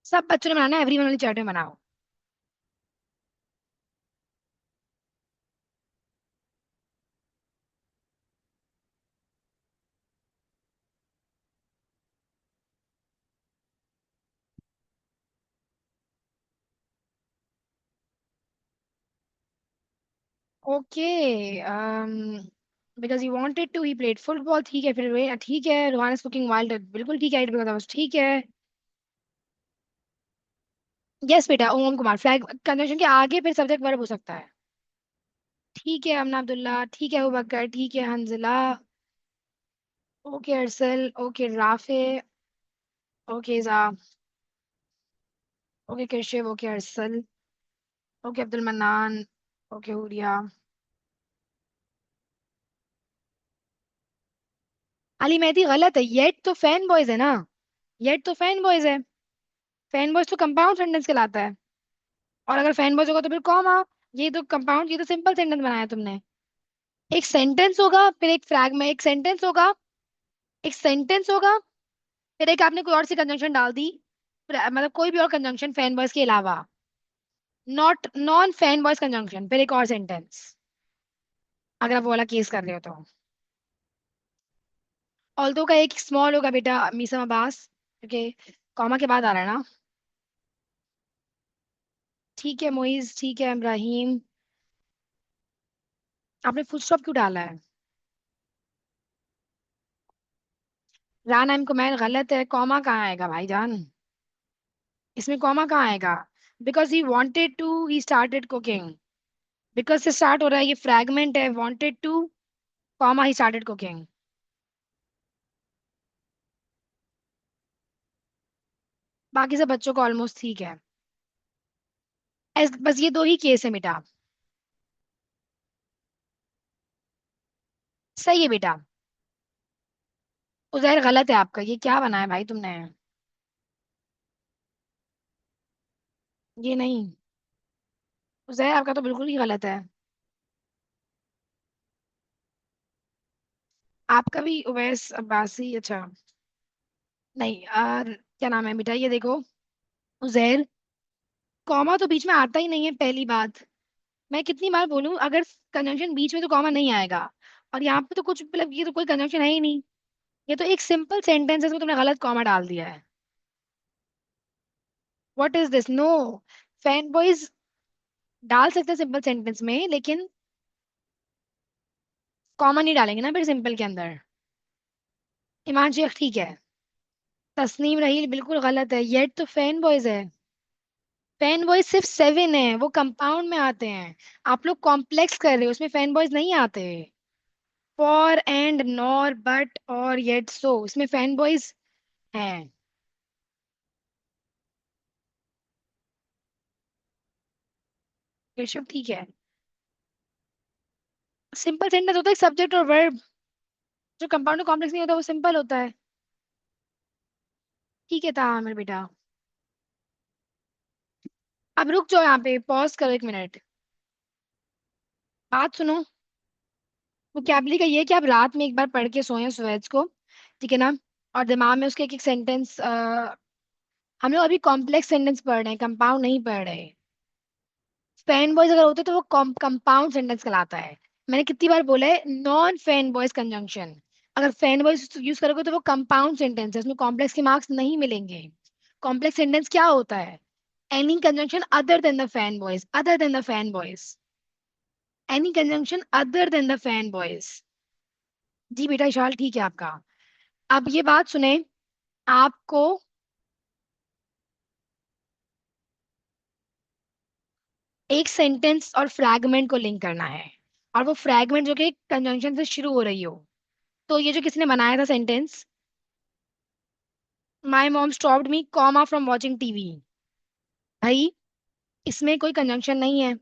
सब बच्चों ने बनाना है, everyone वाली chat में बनाओ। Okay, because he wanted to, he played football, ठीक है। फिर ठीक है, रोहान इज कुकिंग वाइल्ड, बिल्कुल ठीक है, बिकॉज ठीक है। यस बेटा, ओम कुमार फ्लैग कंजंक्शन के आगे फिर सब्जेक्ट वर्ब हो सकता है। ठीक है अमना अब्दुल्ला, ठीक है अबूबकर, ठीक है Hanzala, okay Arsal, okay Rafay, okay जा, okay Keshav, okay Arsal, okay Abdul Mannan, okay Huriya. Ali Mehdi गलत है, येट तो फैन बॉयज है ना, येट तो फैन बॉयज है। फैन बॉयज तो कंपाउंड सेंटेंस कहलाता है। और अगर फैन बॉयज होगा तो फिर कॉमा। ये तो कंपाउंड, ये तो सिंपल सेंटेंस बनाया तुमने। एक सेंटेंस होगा, फिर एक फ्रैग में एक सेंटेंस होगा, एक सेंटेंस होगा, फिर एक आपने कोई और सी कंजंक्शन डाल दी, मतलब कोई भी और कंजंक्शन फैन बॉयज के अलावा, not non fan boys conjunction, फिर एक और सेंटेंस, अगर आप वो वाला केस कर रहे हो तो। ऑल्दो का एक स्मॉल होगा बेटा, मीसम अब्बास, ओके, कॉमा के बाद आ रहा है ना। ठीक है मोइज, ठीक है इब्राहिम। आपने फुल स्टॉप क्यों डाला है? राना इम कुमैन गलत है, कॉमा कहाँ आएगा भाईजान? इसमें कॉमा कहाँ आएगा? Because he wanted to he started cooking, because से स्टार्ट हो रहा है, ये फ्रैगमेंट है, wanted to comma he started cooking. बाकी सब बच्चों को ऑलमोस्ट ठीक है। बस ये दो ही केस है बेटा। सही है बेटा। उजैर गलत है आपका, ये क्या बनाया भाई तुमने? ये नहीं, उजैर आपका तो बिल्कुल ही गलत है। आपका भी उवैस अब्बासी, अच्छा। नहीं क्या नाम है बेटा, ये देखो, उजैर, कॉमा तो बीच में आता ही नहीं है पहली बात। मैं कितनी बार बोलूं, अगर कंजंक्शन बीच में तो कॉमा नहीं आएगा। और यहाँ पे तो कुछ मतलब ये तो कोई कंजंक्शन है ही नहीं। ये तो एक सिंपल सेंटेंस है, इसमें तुमने गलत कॉमा डाल दिया है। What is this? No. Fan boys डाल सकते हैं सिंपल सेंटेंस में, लेकिन कॉमा नहीं डालेंगे ना फिर सिंपल के अंदर। हिमांशु ठीक है। तस्नीम रहील बिल्कुल गलत है, येट तो फैन बॉयज है। फैन बॉयज सिर्फ 7 है, वो कंपाउंड में आते हैं। आप लोग कॉम्प्लेक्स कर रहे हो, उसमें फैन बॉयज नहीं आते। फॉर एंड नॉर बट और येट सो, इसमें फैन बॉयज हैं। ऋषभ ठीक है। सिंपल सेंटेंस होता है सब्जेक्ट और वर्ब। जो कंपाउंड और कॉम्प्लेक्स नहीं होता वो सिंपल होता है। ठीक है था मेरे बेटा। अब रुक जाओ, यहाँ पे पॉज करो 1 मिनट। बात सुनो। वोकैबुलरी का ये है कि आप रात में एक बार पढ़ के सोए सुएज को, ठीक है ना? और दिमाग में उसके एक एक सेंटेंस, हम लोग अभी कॉम्प्लेक्स सेंटेंस पढ़ रहे हैं, कंपाउंड नहीं पढ़ रहे। फैन बॉयज अगर होते तो वो कंपाउंड सेंटेंस कहलाता है। मैंने कितनी बार बोला है, नॉन फैन बॉयज कंजंक्शन। अगर फैन बॉयज यूज करोगे तो वो कंपाउंड सेंटेंस है, उसमें कॉम्प्लेक्स के मार्क्स नहीं मिलेंगे। कॉम्प्लेक्स सेंटेंस क्या होता है? Any conjunction other than the fan boys, other than the fan boys. Any conjunction other than the fan boys. जी बेटा विशाल ठीक है आपका। अब ये बात सुने। आपको एक सेंटेंस और फ्रैगमेंट को लिंक करना है, और वो फ्रैगमेंट जो कि कंजंक्शन से शुरू हो रही हो। तो ये जो किसने बनाया था sentence, my mom stopped me comma from watching TV, भाई इसमें कोई कंजंक्शन नहीं है।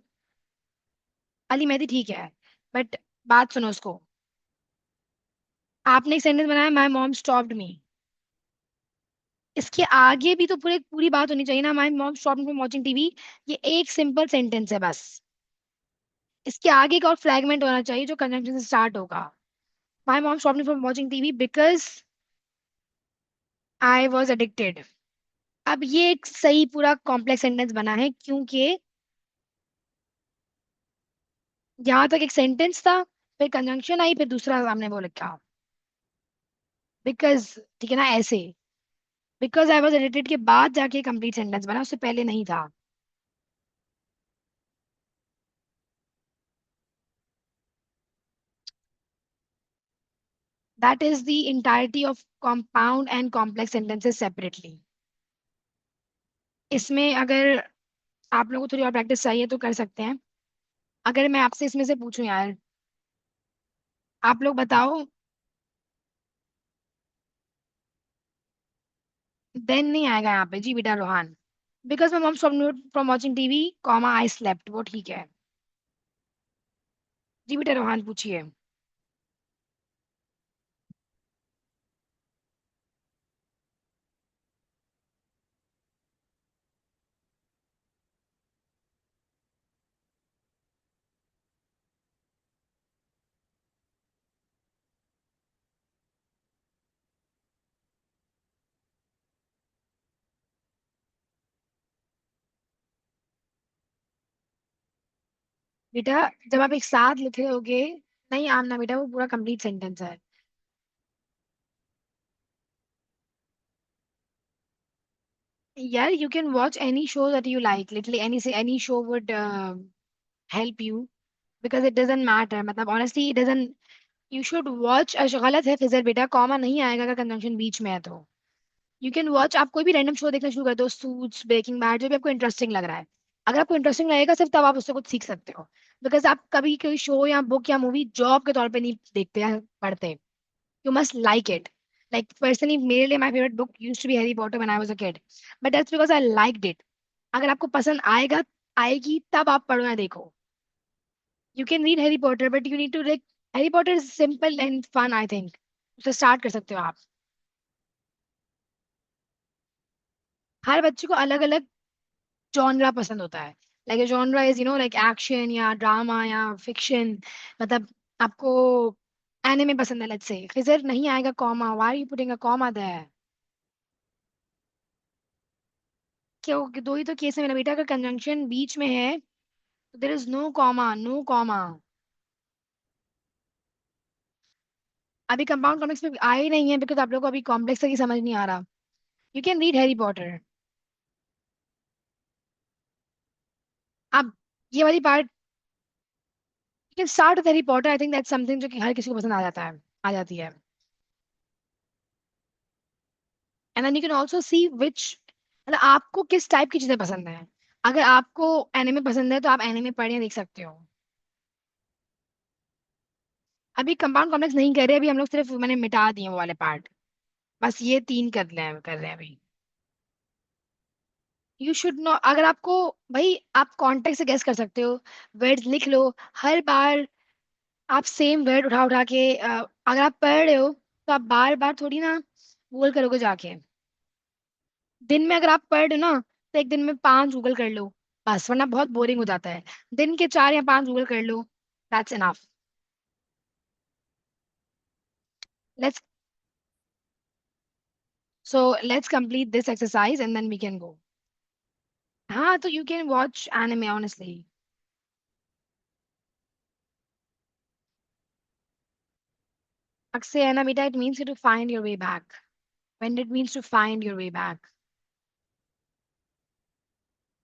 अली मेहदी ठीक है, बट बात सुनो उसको। आपने एक सेंटेंस बनाया, माई मॉम स्टॉप्ड मी। इसके आगे भी तो पूरी पूरी बात होनी चाहिए ना, my mom stopped me from watching TV. ये एक सिंपल सेंटेंस है बस। इसके आगे एक और फ्रैगमेंट होना चाहिए जो कंजंक्शन से स्टार्ट होगा। My mom stopped me from watching TV because I was addicted. अब ये एक सही पूरा कॉम्प्लेक्स सेंटेंस बना है, क्योंकि यहाँ तक एक सेंटेंस था, फिर कंजंक्शन आई, फिर दूसरा सामने वो लिखा बिकॉज, ठीक है ना ऐसे। बिकॉज आई वॉज एडिक्टेड के बाद जाके कंप्लीट सेंटेंस बना, उससे पहले नहीं था। That is the entirety of compound and complex sentences separately. इसमें अगर आप लोगों को थोड़ी और प्रैक्टिस चाहिए तो कर सकते हैं। अगर मैं आपसे इसमें से पूछूं यार, आप लोग बताओ। देन नहीं आएगा यहाँ पे जी बेटा Rohan. Because my mom stopped from watching TV comma I slept, वो ठीक है। जी बेटा रोहान पूछिए। बेटा जब आप एक साथ लिख रहे होगे, नहीं आमना बेटा वो पूरा कंप्लीट सेंटेंस है। यार you can watch any show that you like, literally any show would help you. Because it doesn't matter, मतलब honestly it doesn't. You should watch. गलत है फिजर बेटा, कॉमा नहीं आएगा अगर कंजंक्शन बीच में है तो। यू कैन वॉच, आप कोई भी रैंडम शो देखना शुरू कर दो, सूट्स, ब्रेकिंग बैड, जो भी आपको इंटरेस्टिंग लग रहा है। अगर आपको इंटरेस्टिंग लगेगा सिर्फ तब आप उससे कुछ सीख सकते हो। बिकॉज आप कभी कोई शो या बुक या मूवी जॉब के तौर पे नहीं देखते या पढ़ते। You must like it. Like personally, मेरे लिए my favorite book used to be Harry Potter when I was a kid. But that's because I liked it. अगर आपको पसंद आएगा, आएगी तब आप पढ़ो या देखो। You can read Harry Potter, but you need to like, Harry Potter is simple and fun, I think. उसे स्टार्ट कर सकते हो आप। हर बच्चे को अलग अलग जॉनरा पसंद होता है। Like genre is like action या ड्रामा या फिक्शन। मतलब आपको एनिमे पसंद है, लेट्स से, फिर नहीं आएगा comma, why are you putting a comma there? क्यों? दो ही तो केस है मेरा बेटा, अगर कंजंक्शन बीच में है there is no comma, no comma. अभी कंपाउंड कॉम्प्लेक्स में आ ही नहीं है बिकॉज आप लोगों को अभी कॉम्प्लेक्स की समझ नहीं आ रहा। You can read Harry Potter. अब ये वाली part, you can start with Harry Potter. I think that's something जो कि हर किसी को पसंद आ जाता है, आ जाती है। And then you can also see which, मतलब आपको किस टाइप की चीजें पसंद है। अगर आपको एनिमे पसंद है तो आप एनिमे पढ़ देख सकते हो। अभी कंपाउंड कॉम्प्लेक्स नहीं कर रहे, अभी हम लोग सिर्फ मैंने मिटा दिए वो वाले पार्ट। बस ये तीन कर रहे हैं अभी। यू शुड नो, अगर आपको, भाई आप कॉन्टेक्ट से गेस कर सकते हो। वर्ड्स लिख लो। हर बार आप सेम वर्ड उठा उठा के अगर आप पढ़ रहे हो तो आप बार बार थोड़ी ना गूगल करोगे जाके। दिन में अगर आप पढ़ रहे हो ना, तो एक दिन में 5 गूगल कर लो बस, वरना बहुत बोरिंग हो जाता है। दिन के 4 या 5 गूगल कर लो, that's enough. Let's so let's complete this exercise and then we can go. हाँ, तो you can watch anime honestly. अक्से है बेटा, it means to find your way back. When it means to find your way back.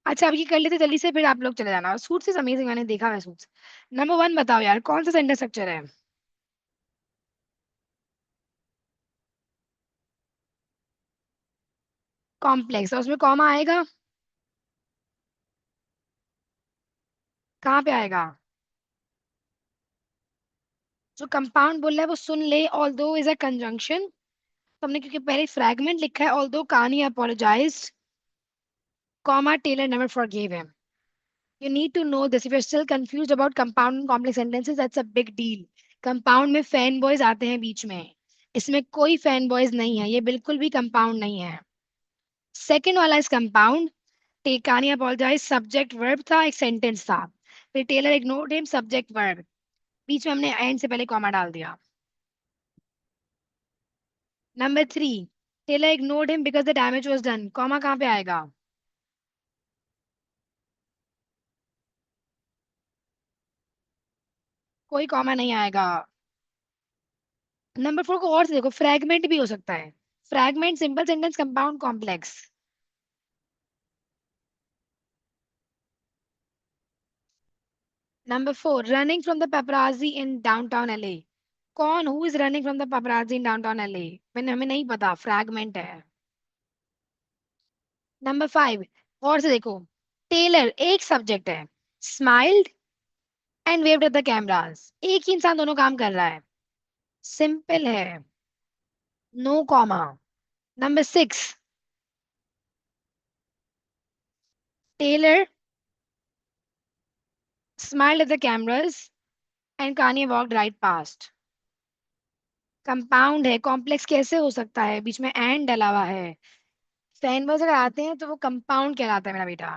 अच्छा, अब ये कर लेते जल्दी से, फिर आप लोग चले जाना। सूट्स इज अमेजिंग, मैंने देखा है सूट्स। नंबर 1 बताओ यार, कौन सा सेंटेंस स्ट्रक्चर है? कॉम्प्लेक्स, और उसमें कॉमा आएगा? कहाँ पे आएगा? जो कंपाउंड बोल रहा है वो सुन ले, ऑल्दो इज अ कंजंक्शन। तो हमने क्योंकि पहले फ्रैगमेंट लिखा है, although Kanye apologize, comma Taylor never forgave him. You need to know this. If you're still confused about compound and complex sentences, that's a big deal. Compound में fan boys आते हैं बीच में, इसमें कोई फैन बॉयज नहीं है, ये बिल्कुल भी कंपाउंड नहीं है। सेकंड वाला इज कंपाउंड। टेकानी अपोलोजाइज सब्जेक्ट वर्ब था, एक सेंटेंस था। फिर Taylor ignored him, subject verb, बीच में हमने एंड से पहले कॉमा डाल दिया। Number 3, Taylor ignored him because the damage was done, comma कहाँ पे आएगा? कोई कॉमा नहीं आएगा। नंबर 4 को और से देखो, फ्रैगमेंट भी हो सकता है। Fragment, simple sentence, compound, complex. Number 4, running from the paparazzi in downtown LA. कौन, who is running from the paparazzi in downtown LA? मैंने, हमें नहीं पता, फ्रैगमेंट है। नंबर 5, और से देखो, टेलर एक सब्जेक्ट है, smiled and waived eight the cameras, एक ही इंसान दोनों काम कर रहा है, सिंपल है, no comma. Number 6, Taylor smiled at the cameras and Kanye walked right past. Compound है, कॉम्प्लेक्स कैसे हो सकता है? बीच में एंड डला हुआ है। फैन बॉयज अगर आते हैं तो वो कंपाउंड कहलाता है मेरा बेटा।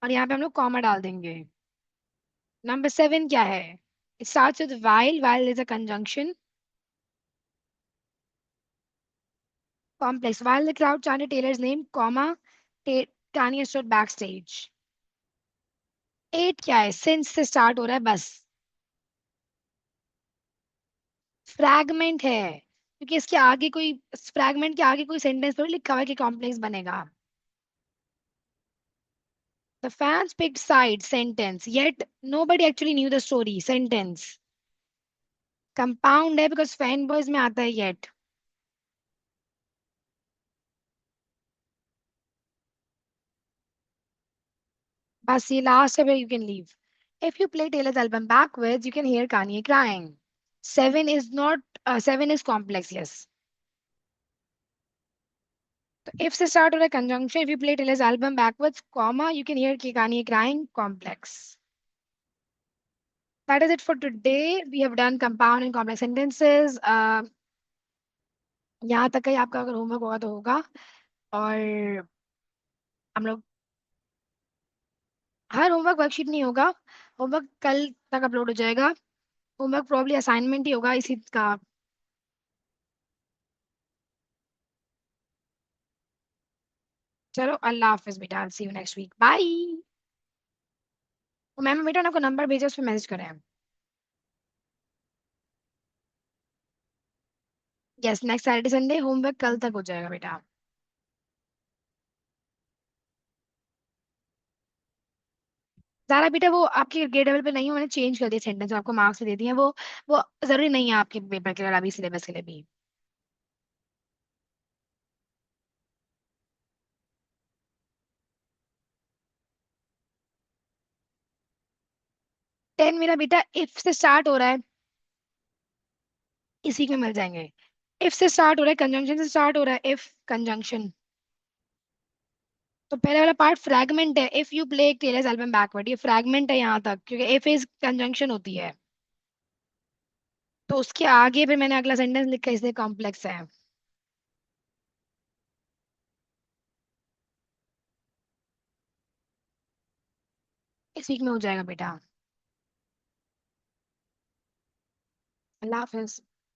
और यहाँ पे हम लोग कॉमा डाल देंगे। नंबर 7 क्या है? It starts with while, while is a conjunction. Complex, while the crowd chanted Taylor's name, comma, Kanye stood backstage। 8 क्या है? सिंस से स्टार्ट हो रहा है बस। फ्रैगमेंट है, क्योंकि इसके आगे कोई, फ्रैगमेंट के आगे कोई सेंटेंस थोड़ी लिखा हुआ है कि कॉम्प्लेक्स बनेगा। The fans picked sides, sentence, yet nobody actually knew the story, sentence। Compound है बिकॉज फैन बॉयज में आता है yet। बस ये लास्ट है, फिर you can leave. If you play Taylor's album backwards, you can hear Kanye crying. 7 is not, 7 is complex, yes. तो if से start हो रहा है conjunction, if you play Taylor's album backwards, comma, you can hear Kanye crying, complex. That is it for today. We have done compound and complex sentences. यहाँ तक का ही आपका अगर होमवर्क होगा तो होगा। और हम लोग, हर होमवर्क वर्कशीट नहीं होगा, होमवर्क कल तक अपलोड हो जाएगा। होमवर्क प्रॉब्ली असाइनमेंट ही होगा इसी का। चलो, अल्लाह हाफिज बेटा, see you next week, bye. Ma'am बेटा ने आपको नंबर भेजा, उस पर मैसेज करें। Yes, next Saturday Sunday homework कल तक हो जाएगा बेटा। ज़ारा बेटा वो आपके ग्रेड लेवल पे नहीं है, मैंने चेंज कर दिया सेंटेंस, आपको मार्क्स दे दिए हैं वो जरूरी नहीं है आपके पेपर के लिए, अभी सिलेबस के लिए भी। 10 मेरा बेटा इफ से स्टार्ट हो रहा है, इसी में मिल जाएंगे। इफ से स्टार्ट हो रहा है, कंजंक्शन से स्टार्ट हो रहा है, इफ कंजंक्शन। तो पहले वाला पार्ट फ्रैगमेंट है, if you play Taylor's album backward, ये फ्रैगमेंट है यहाँ तक, क्योंकि इफ इज कंजंक्शन होती है। तो उसके आगे फिर मैंने अगला सेंटेंस लिखा, इसलिए कॉम्प्लेक्स है। इस वीक में हो जाएगा बेटा। अल्लाह हाफिज।